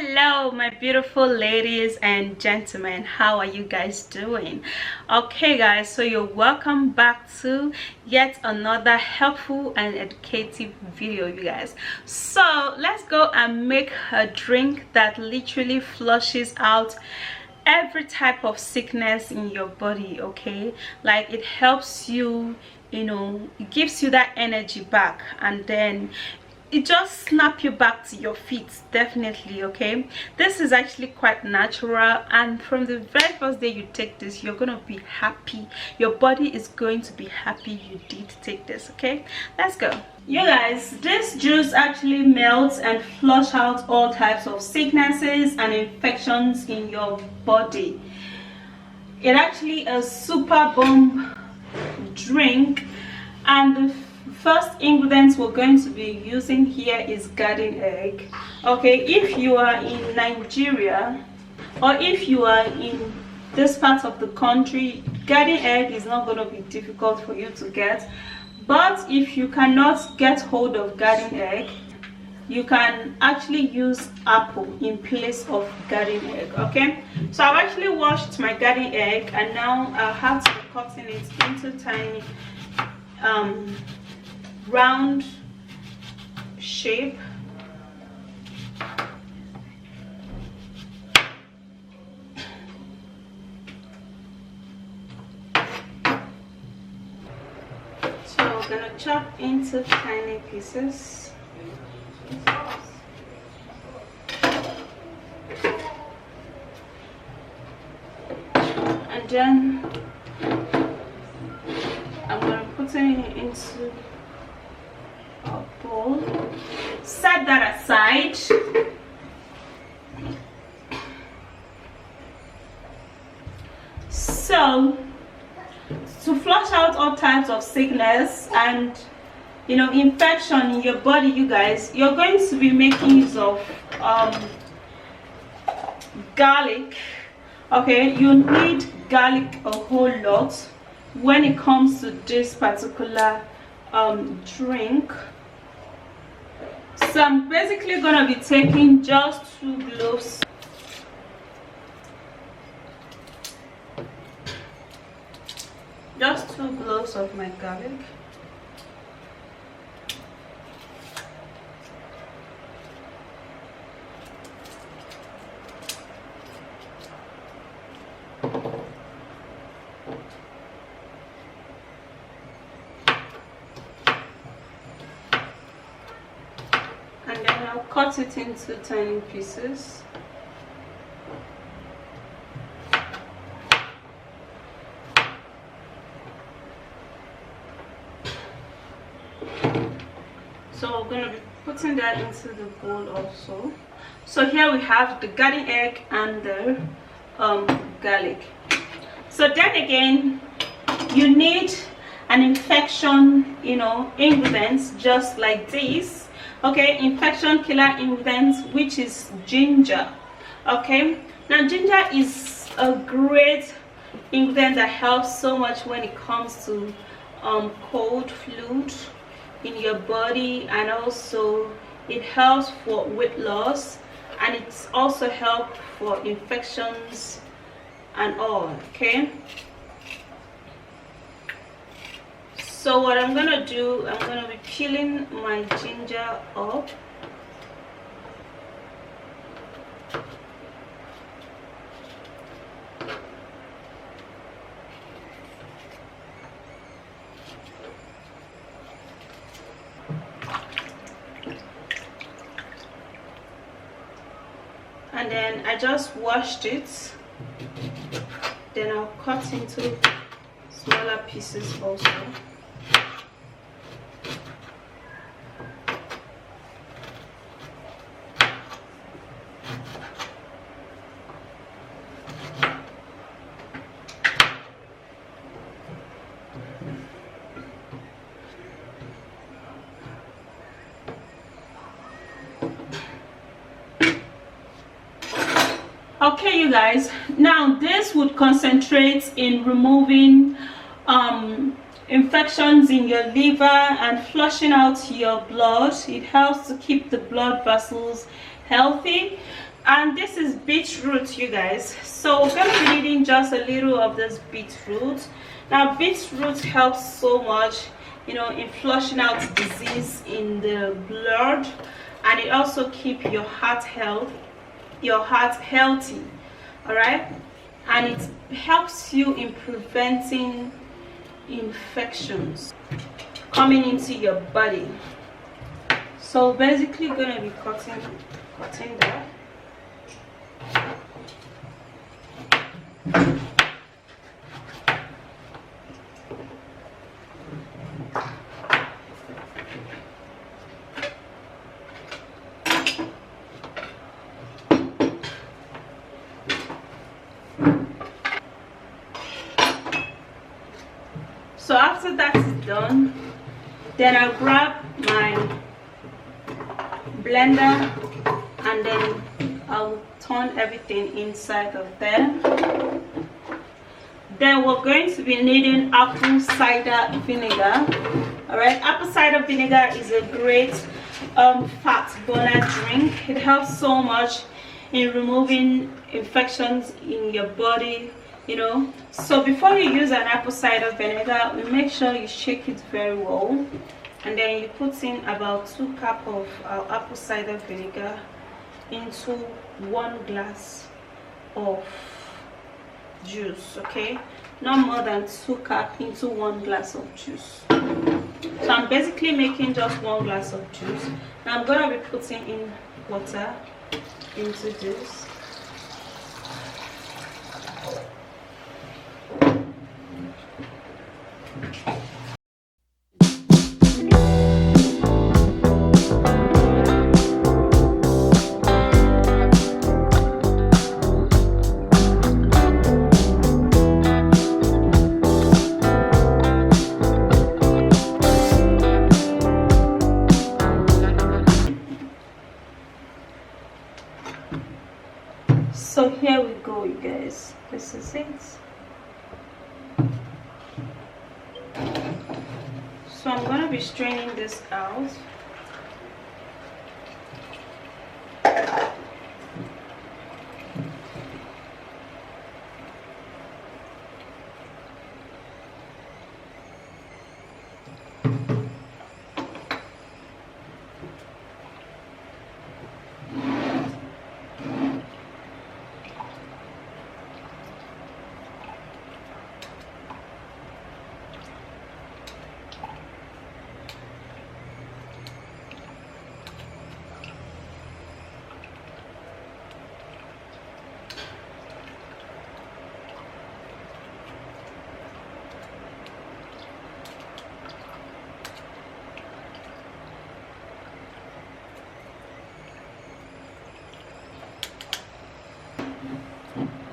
Hello my beautiful ladies and gentlemen, how are you guys doing? Okay guys, so you're welcome back to yet another helpful and educative video, you guys. So let's go and make a drink that literally flushes out every type of sickness in your body. Okay, like it helps you, it gives you that energy back, and then it just snap you back to your feet, definitely. Okay, this is actually quite natural, and from the very first day you take this, you're gonna be happy. Your body is going to be happy you did take this. Okay, let's go. You guys, this juice actually melts and flush out all types of sicknesses and infections in your body. It actually a super bomb drink, and the first ingredients we're going to be using here is garden egg. Okay, if you are in Nigeria or if you are in this part of the country, garden egg is not going to be difficult for you to get. But if you cannot get hold of garden egg, you can actually use apple in place of garden egg. Okay, so I've actually washed my garden egg, and now I have to be cutting it into tiny round shape. So we're gonna chop into tiny pieces. And then I'm gonna put it into a bowl, set that aside. So to flush out all types of sickness and infection in your body, you guys, you're going to be making use of garlic. Okay, you need garlic a whole lot when it comes to this particular drink. So I'm basically gonna be taking just 2 cloves. Just 2 cloves of my garlic. And then I'll cut it into tiny pieces. So we're going to be putting that into the bowl also. So here we have the garden egg and the garlic. So then again, you need an infection ingredients just like this. Okay, infection killer ingredients, which is ginger. Okay, now ginger is a great ingredient that helps so much when it comes to cold, flu in your body, and also it helps for weight loss, and it's also help for infections and all. Okay, so what I'm gonna do, I'm gonna be peeling my ginger up. And then I just washed it. Then I'll cut into smaller pieces also. Okay, you guys, now this would concentrate in removing infections in your liver and flushing out your blood. It helps to keep the blood vessels healthy, And this is beetroot, you guys. So we're gonna be needing just a little of this beetroot. Now beetroot helps so much, you know, in flushing out disease in the blood, and it also keep your heart healthy. All right, and it helps you in preventing infections coming into your body. So basically gonna be cutting that. So after that is done, then I'll grab my blender and then I'll turn everything inside of there. Then we're going to be needing apple cider vinegar. All right, apple cider vinegar is a great fat burner drink. It helps so much in removing infections in your body, you know. So before you use an apple cider vinegar, we make sure you shake it very well, and then you put in about 2 cups of apple cider vinegar into 1 glass of juice. Okay, not more than 2 cups into 1 glass of juice. So I'm basically making just 1 glass of juice. Now I'm gonna be putting in water into this. So here we go, you guys. This is it. So I'm gonna be straining this out.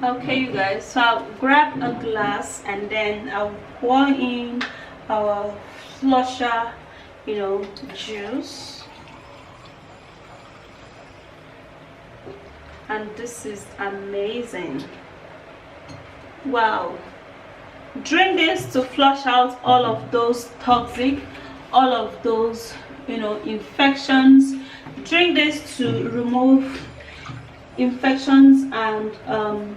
Okay, you guys, so I'll grab a glass and then I'll pour in our flusher, you know, juice. And this is amazing. Wow. Drink this to flush out all of those toxic, all of those, you know, infections. Drink this to remove infections and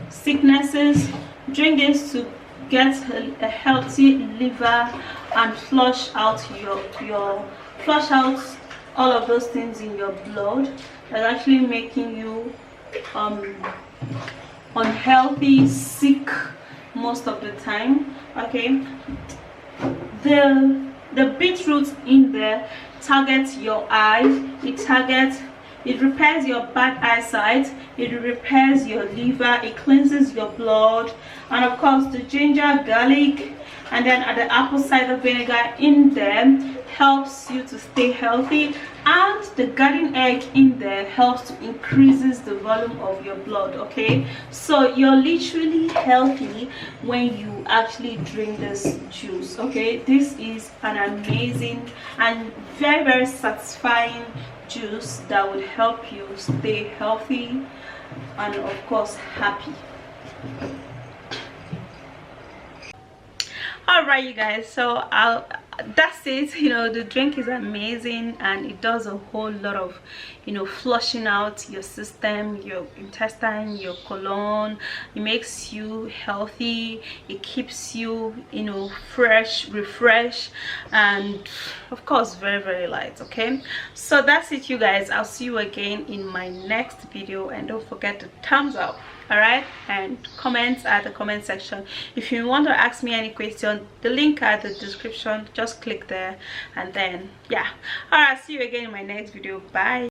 sicknesses. Drink this to get a healthy liver and flush out flush out all of those things in your blood that's actually making you unhealthy, sick most of the time. Okay, the beetroot in there targets your eyes. It repairs your bad eyesight, it repairs your liver, it cleanses your blood, and of course the ginger, garlic, and then the apple cider vinegar in there helps you to stay healthy, and the garden egg in there helps to increases the volume of your blood. Okay, so you're literally healthy when you actually drink this juice. Okay, this is an amazing and very, very satisfying juice that will help you stay healthy and of course happy. All right, you guys, so that's it. You know, the drink is amazing and it does a whole lot of, flushing out your system, your intestine, your colon. It makes you healthy. It keeps you fresh, refreshed, and of course very, very light. Okay, so that's it, you guys. I'll see you again in my next video, and don't forget to thumbs up, all right, and comments at the comment section. If you want to ask me any question, the link at the description, just click there, and then yeah, all right, see you again in my next video. Bye.